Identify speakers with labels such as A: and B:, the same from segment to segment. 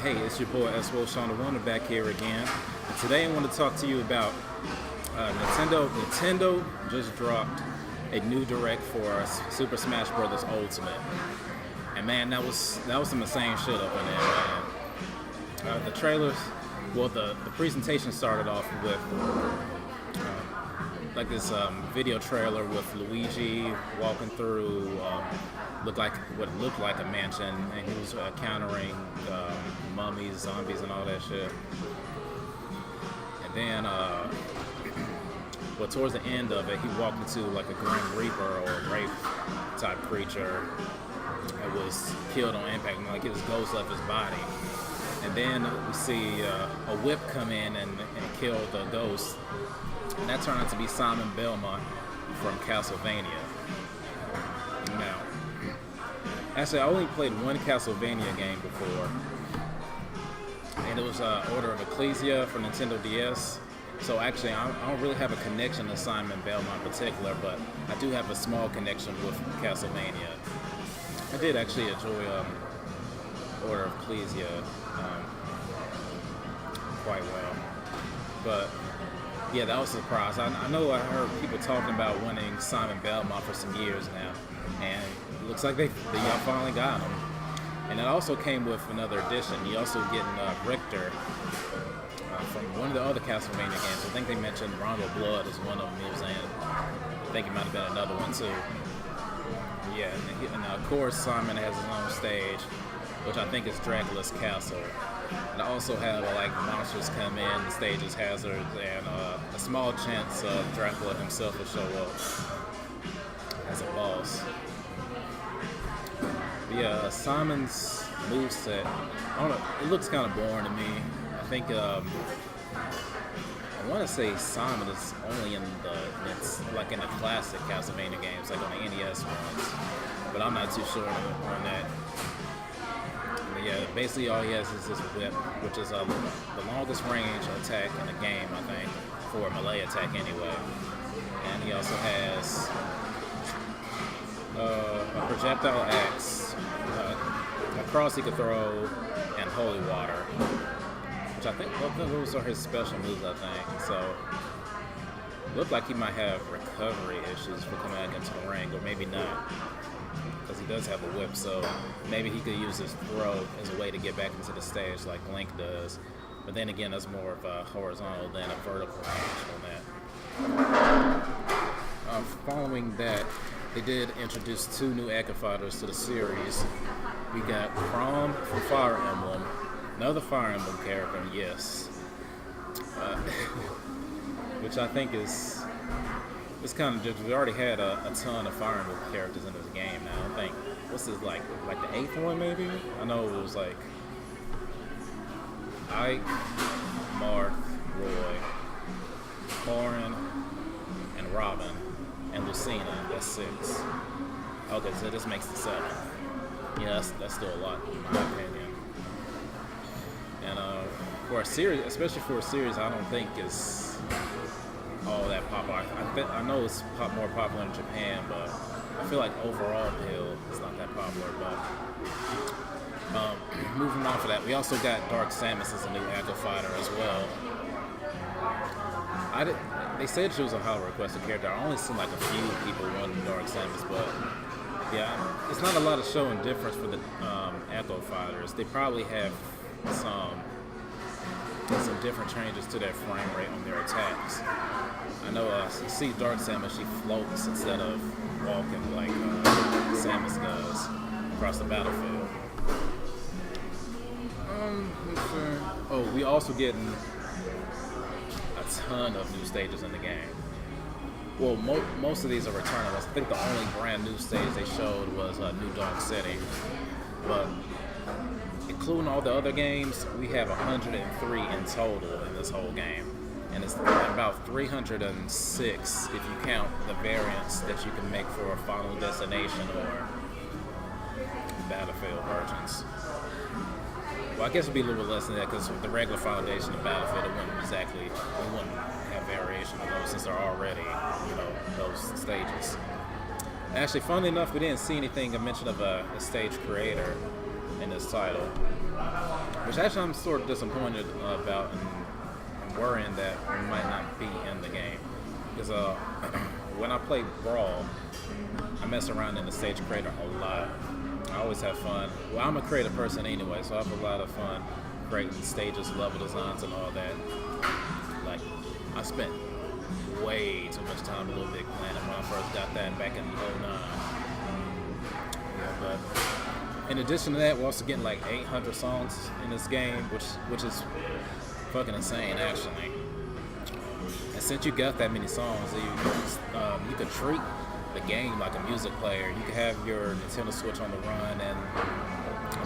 A: Hey, it's your boy ShawnTheWonder back here again. And today I want to talk to you about Nintendo. Nintendo just dropped a new direct for Super Smash Bros. Ultimate, and man, that was some insane shit up in there, man. The trailers, well, the presentation started off with like this video trailer with Luigi walking through looked like a mansion, and he was countering mummies, zombies, and all that shit. And then, but towards the end of it, he walked into like a Grim Reaper or a Wraith type creature that was killed on impact, and like his ghost left his body. And then we see a whip come in and kill the ghost. And that turned out to be Simon Belmont from Castlevania. Now, actually, I only played one Castlevania game before, and it was Order of Ecclesia for Nintendo DS. So actually, I don't really have a connection to Simon Belmont in particular, but I do have a small connection with Castlevania. I did actually enjoy Order of Ecclesia quite well, but yeah, that was a surprise. I know I heard people talking about wanting Simon Belmont for some years now, and it looks like y'all finally got him. And it also came with another edition. You also getting Richter from one of the other Castlevania games. I think they mentioned Rondo Blood is one of them he was in. I think it might have been another one too. Yeah, and of course Simon has his own stage, which I think is Dracula's Castle. And I also have like monsters come in, the stage is hazards, and a small chance Dracula himself will show up as a boss. But yeah, Simon's moveset, I don't know, it looks kind of boring to me. I think I want to say Simon is only in the classic Castlevania games, like on the NES ones, but I'm not too sure on that. Yeah, basically all he has is this whip, which is the longest range attack in the game, I think, for a melee attack anyway. And he also has a projectile axe, a cross he could throw, and holy water, which I think those are his special moves, I think. So it looked like he might have recovery issues for coming back into the ring, or maybe not, because he does have a whip, so maybe he could use his throw as a way to get back into the stage like Link does. But then again, that's more of a horizontal than a vertical range on that. Following that, they did introduce two new Echo Fighters to the series. We got Chrom from Fire Emblem, another Fire Emblem character, yes. Which I think is... It's kind of just, we already had a ton of Fire Emblem characters in this game now. I think, what's this, like the 8th one maybe? I know it was like Ike, Marth, Roy, Corin, and Robin, and Lucina. That's 6. Okay, so this makes the 7th. Yeah, that's still a lot in my opinion. And for a series, especially for a series I don't think is all that popular. I know it's more popular in Japan, but I feel like overall it's not that popular. But moving on for that, we also got Dark Samus as a new Echo Fighter as well. They said she was a highly requested character. I only seen like a few people wanting Dark Samus, but yeah, it's not a lot of showing difference for the Echo Fighters. They probably have some different changes to their frame rate on their attacks. I know you see Dark Samus, she floats instead of walking like Samus does across the battlefield. Oh, we also getting a ton of new stages in the game. Well, most of these are returning. I think the only brand new stage they showed was New Donk City. But including all the other games, we have 103 in total in this whole game. And it's about 306 if you count the variants that you can make for a Final Destination or Battlefield versions. Well, I guess it'd be a little bit less than that, because with the regular Foundation and Battlefield, we wouldn't have variation of those since they're already, those stages. Actually, funnily enough, we didn't see anything, a mention of a stage creator. in this title, which actually I'm sort of disappointed about and worrying that we might not be in the game. Because when I play Brawl, I mess around in the stage creator a lot. I always have fun. Well, I'm a creative person anyway, so I have a lot of fun creating stages, level designs, and all that. Like, I spent way too much time in Little Big Planet when I first got that back in '09. Yeah, but in addition to that, we're also getting like 800 songs in this game, which is fucking insane, actually. And since you got that many songs, you could treat the game like a music player. You could have your Nintendo Switch on the run and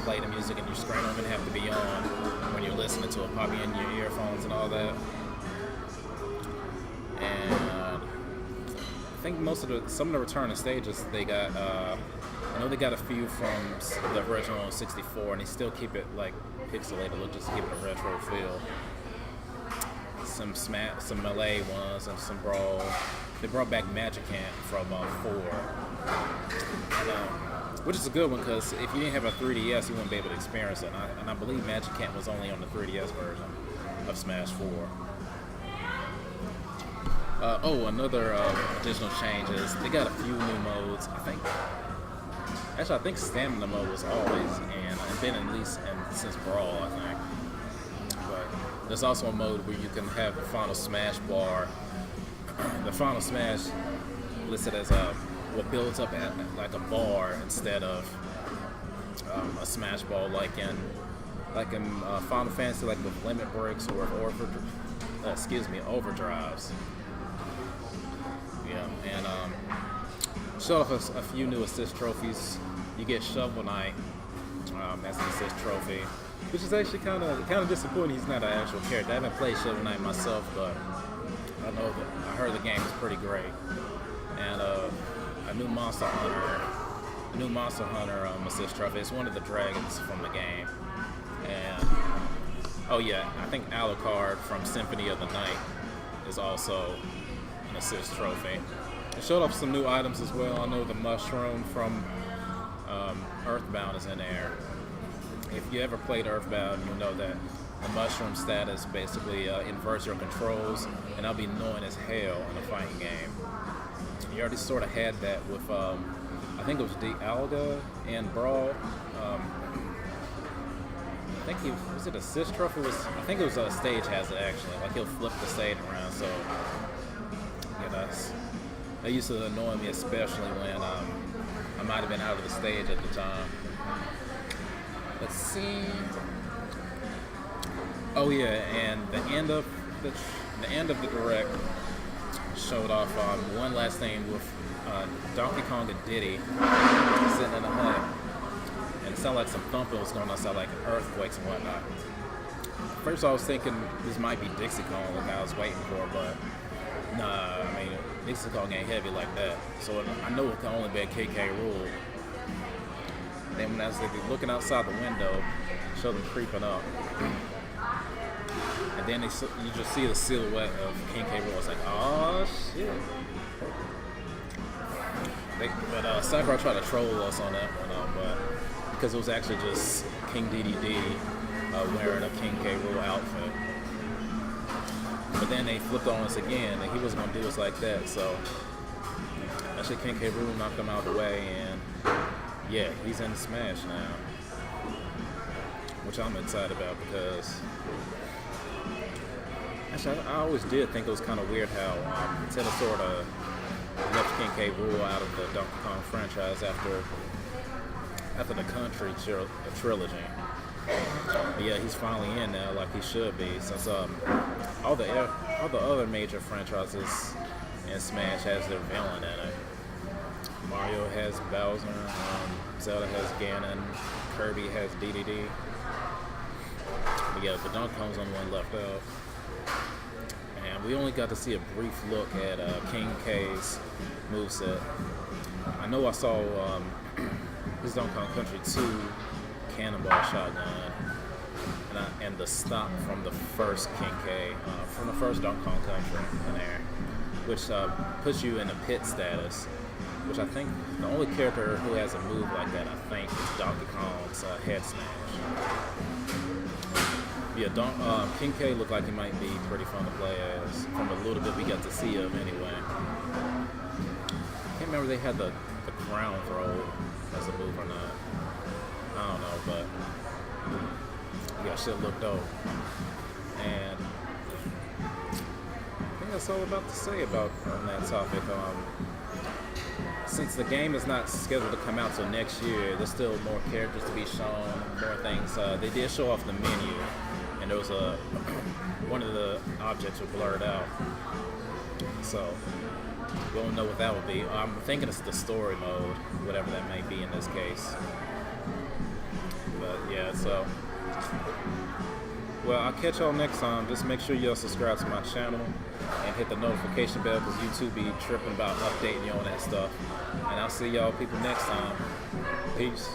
A: play the music, and your screen don't even have to be on when you're listening to it, pop in your earphones and all that. And I think some of the returning stages they got. I know they got a few from the original 64, and they still keep it like pixelated. They'll just give it a retro feel. Some Melee ones and some Brawl. They brought back Magicant from 4, which is a good one because if you didn't have a 3DS, you wouldn't be able to experience it. And I believe Magicant was only on the 3DS version of Smash 4. Another additional change is they got a few new modes. I think Stamina mode was always and been at least since Brawl, I think. But there's also a mode where you can have the Final Smash bar. The Final Smash listed as what builds up at like a bar instead of a Smash ball, like in Final Fantasy, like with limit breaks or overdrives. Yeah, and show off a few new assist trophies. You get Shovel Knight as an assist trophy, which is actually kind of disappointing. He's not an actual character. I haven't played Shovel Knight myself, but I heard the game is pretty great. And a new Monster Hunter assist trophy. It's one of the dragons from the game. And I think Alucard from Symphony of the Night is also an assist trophy. It showed off some new items as well. I know the mushroom from Earthbound is in there. If you ever played Earthbound, you'll know that the mushroom status basically inverts your controls, and that'll be annoying as hell in a fighting game. You already sort of had that with, I think it was Dialga and Brawl. I think was it assist trophy? I think it was a stage hazard actually. Like he'll flip the stage around, so that used to annoy me, especially when I might have been out of the stage at the time. Let's see. Oh yeah, and the end of the direct showed off one last thing with Donkey Kong and Diddy sitting in a hut, and it sounded like some thumping was going on outside, like earthquakes and whatnot. First I was thinking this might be Dixie Kong, like I was waiting for, but nah, I mean Dixie Kong ain't heavy like that, so I know it can only be a KK Rool. Then when I was looking outside the window, showed them creeping up. And then you just see the silhouette of King K. Rool. It's like, oh shit. But Sakurai tried to troll us on that one, but because it was actually just King DDD wearing a King K. Rool outfit. But then they flipped on us again, and he wasn't gonna do us like that. So actually, King K. Rool knocked him out of the way, and yeah, he's in Smash now, which I'm excited about because. Actually, I always did think it was kind of weird how Nintendo sort of left King K. Rool out of the Donkey Kong franchise after the Country trilogy. But yeah, he's finally in now, like he should be, since all the other major franchises in Smash has their villain in it. Mario has Bowser, Zelda has Ganon, Kirby has DDD. But yeah, but Donkey Kong's the only one left out. And we only got to see a brief look at King K's moveset. I know I saw his Donkey Kong Country 2 Cannonball Shotgun and the stop from the first King K, from the first Donkey Kong Country in there, which puts you in a pit status. which I think the only character who has a move like that, I think, is Donkey Kong's head smash. Yeah, King K looked like he might be pretty fun to play as, from a little bit we got to see of anyway. Can't remember if they had the crown throw as a move or not. I don't know, but yeah, shit looked dope. And I think that's all about to say about on that topic. Since the game is not scheduled to come out till next year, there's still more characters to be shown, more things. They did show off the menu, and there was one of the objects were blurred out, so we don't know what that would be. I'm thinking it's the story mode, whatever that may be in this case. But yeah, so well, I'll catch y'all next time. Just make sure y'all subscribe to my channel and hit the notification bell, because YouTube be tripping about updating you on that stuff. And I'll see y'all people next time. Peace.